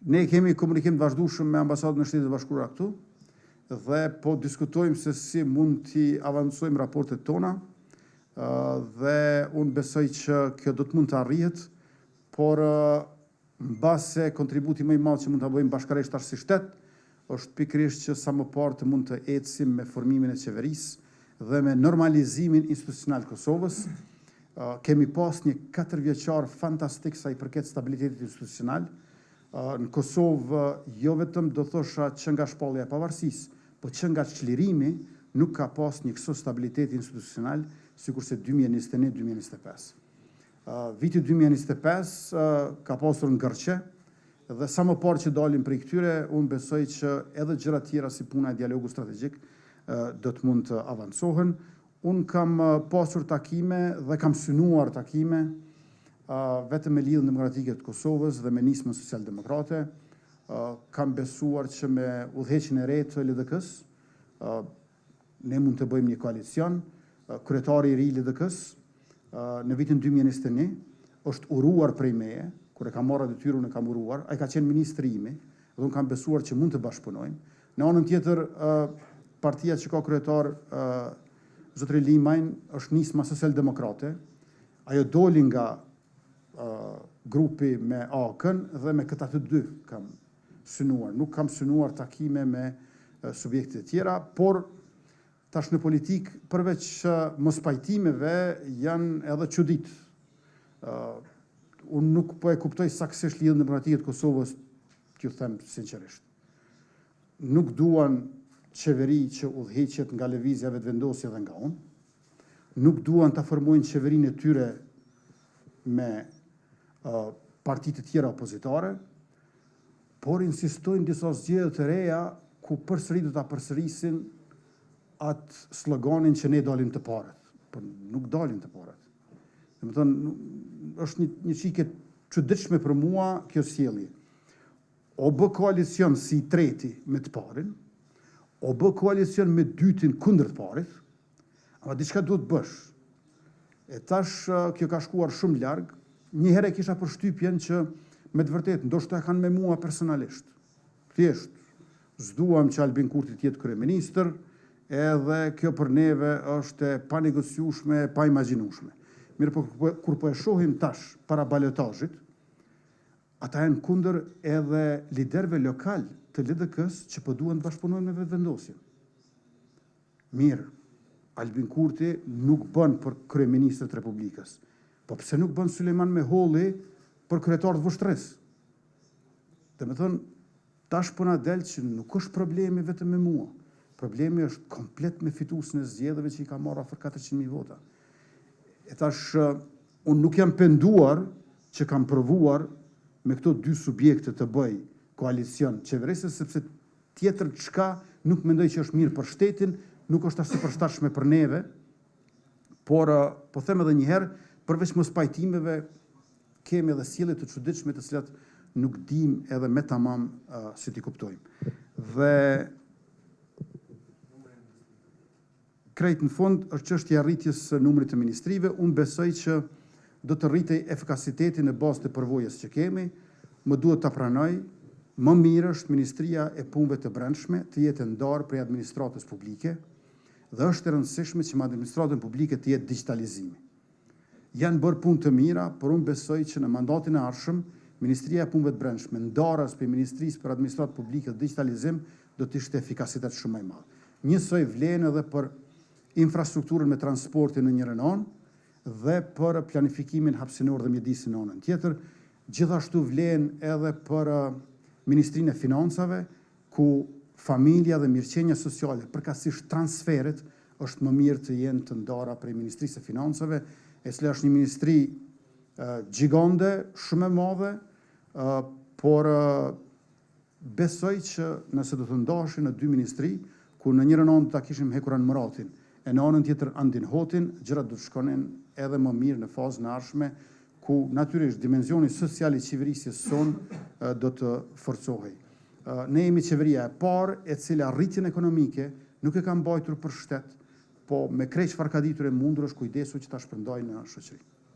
Ne kemi komunikim të vazhdueshëm me ambasadën e Shtetit të Bashkuara këtu dhe po diskutojmë se si mund t'i avancojmë raportet tona dhe unë besoj që kjo do të mund të arrihet, por mbase kontributi më i madh që mund ta bëjmë bashkërisht tash si shtet është pikërisht që sa më parë të mund të ecim me formimin e qeverisë dhe me normalizimin institucional të Kosovës. Kemi pas një 4 vjeçar fantastik sa i përket stabilitetit institucional. Në Kosovë jo vetëm do thosha që nga shpallja e pavarësisë, po që nga çlirimi nuk ka pas një kështu stabilitet institucional sikurse 2021-2025. Viti 2025 ka pasur ngërçe dhe sa më parë që dalim prej këtyre, unë besoj që edhe gjëra tjera si puna e dialogu strategjik do të mund të avancohen. Unë kam pasur takime dhe kam synuar takime vetëm me Lidhjen Demokratike të Kosovës dhe me Nismën Social-Demokrate. Kam besuar që me udhëheqjen e re të LDK-s ne mund të bëjmë një koalicion. Kryetari i ri i LDK-s në vitin 2021 është uruar prej meje, kur e kam marrë detyrën e kam uruar, ai ka qenë ministri imi, dhe unë kam besuar që mund të bashkëpunojmë. Në anën tjetër, partia që ka kryetar zotri Limajn është Nisma Social-Demokrate. Ajo doli nga grupi me AK-n dhe me këta të dy kam synuar. Nuk kam synuar takime me subjekte tjera, por tash në politik, përveç mos pajtimeve, janë edhe çudit. Unë nuk po e kuptoj saktësisht Lidhjen Demokratike të Kosovës, t'ju them sinqerisht. Nuk duan qeveri që udhëheqet nga lëvizja vetëvendosje dhe nga unë. Nuk duan ta formojnë qeverinë e tyre me partitë të tjera opozitare, por insistojnë disa zgjedhje të reja ku përsëri do ta përsërisin atë sloganin që ne dalim të parët. Por nuk dalim të parët. Domethënë, është një çike çuditshme për mua kjo sjellje. O bë koalicion si i treti me të parin, o bë koalicion me dytin kundër të parit, ama diçka duhet bësh. E tash kjo ka shkuar shumë larg. Një herë kisha përshtypjen që me të vërtetë ndoshta kanë me mua personalisht. Thjesht s'duam që Albin Kurti të jetë kryeministër, edhe kjo për neve është e panegociueshme, e paimagjinueshme. Mirë, po kur po e shohim tash para balotazhit, ata janë kundër edhe liderëve lokal të LDK-s që po duan të bashkëpunojnë me vetëvendosjen. Mirë, Albin Kurti nuk bën për kryeministër të Republikës. Po pse nuk bën Sulejman Meholli për kryetar të VShtR-s? Domethënë, tash po na del që nuk është problemi vetëm me mua. Problemi është komplet me fituesin e zgjedhjeve që i ka marrë afër 400.000 vota. E tash, unë nuk jam penduar që kam provuar me këto dy subjekte të bëj koalicion qeverisë, sepse tjetër çka nuk mendoj që është mirë për shtetin, nuk është as i përshtatshme për neve, por po them edhe një herë, përveç mos pajtimeve, kemi edhe sjellje të çuditshme të cilat nuk dim edhe me tamam si t'i kuptojmë. Dhe krejt në fund është çështja e rritjes së numrit të ministrive. Unë besoj që do të rritej efikasiteti në bazë të përvojës që kemi. Më duhet ta pranoj, më mirë është Ministria e Punëve të Brendshme të jetë ndarë prej administratës publike dhe është e rëndësishme që me administratën publike të jetë digitalizimi. Janë bërë punë të mira, por unë besoj që në mandatin e ardhshëm Ministria e Punëve të Brendshme ndarës për Ministrisë për Administratë Publike dhe Digitalizim do të ishte efikasitet shumë më i madh. Njësoj vlen edhe për infrastrukturën me transportin në njërin anë dhe për planifikimin hapësinor dhe mjedisin në anën tjetër. Gjithashtu vlen edhe për Ministrinë e Financave, ku familja dhe mirëqenia sociale, përkatësisht transferet, është më mirë të jenë të ndara prej Ministrisë e Financave, e cila është një ministri gjigande, shumë e madhe, por besoj që nëse do të ndaheshin në dy ministri, ku në njërin anë ta kishim Hekuran Muratin, e në anën tjetër Andin Hotin, gjërat do të shkonin edhe më mirë në fazën e ardhshme, ku natyrisht dimensioni social i qeverisjes sonë do të forcohej. Ne jemi qeveria e parë e cila rritjen ekonomike nuk e ka mbajtur për shtet, po me krejt çfarë ka ditur e mundur është kujdesu që ta shpërndajë në shoqëri.